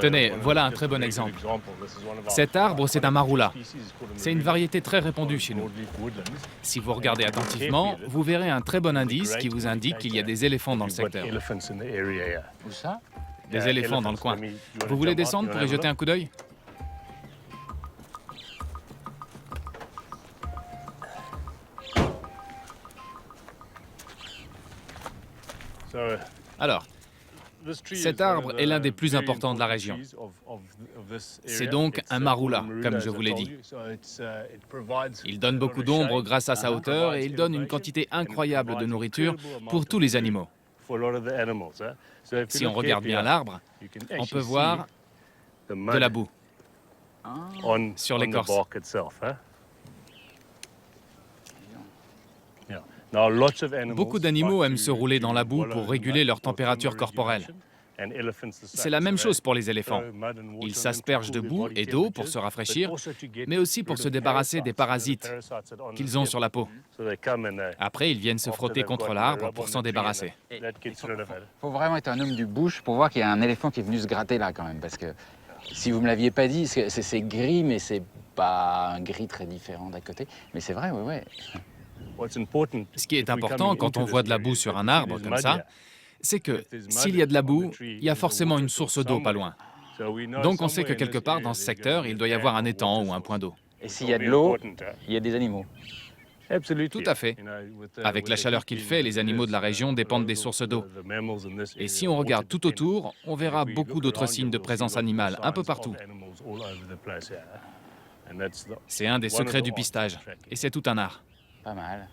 Tenez, voilà un très bon exemple. Cet arbre, c'est un marula. C'est une variété très répandue chez nous. Si vous regardez attentivement, vous verrez un très bon indice qui vous indique qu'il y a des éléphants dans le secteur. Où ça? Des éléphants dans le coin. Vous voulez descendre pour y jeter un coup d'œil? Alors, cet arbre est l'un des plus importants de la région. C'est donc un marula, comme je vous l'ai dit. Il donne beaucoup d'ombre grâce à sa hauteur et il donne une quantité incroyable de nourriture pour tous les animaux. Si on regarde bien l'arbre, on peut voir de la boue sur l'écorce. Beaucoup d'animaux aiment se rouler dans la boue pour réguler leur température corporelle. C'est la même chose pour les éléphants. Ils s'aspergent de boue et d'eau pour se rafraîchir, mais aussi pour se débarrasser des parasites qu'ils ont sur la peau. Après, ils viennent se frotter contre l'arbre pour s'en débarrasser. Faut vraiment être un homme du bush pour voir qu'il y a un éléphant qui est venu se gratter là quand même, parce que si vous me l'aviez pas dit, c'est gris, mais c'est pas un gris très différent d'à côté. Mais c'est vrai, ouais. Ce qui est important quand on voit de la boue sur un arbre comme ça, c'est que s'il y a de la boue, il y a forcément une source d'eau pas loin. Donc on sait que quelque part dans ce secteur, il doit y avoir un étang ou un point d'eau. Et s'il y a de l'eau, il y a des animaux. Tout à fait. Avec la chaleur qu'il fait, les animaux de la région dépendent des sources d'eau. Et si on regarde tout autour, on verra beaucoup d'autres signes de présence animale, un peu partout. C'est un des secrets du pistage, et c'est tout un art. Pas mal.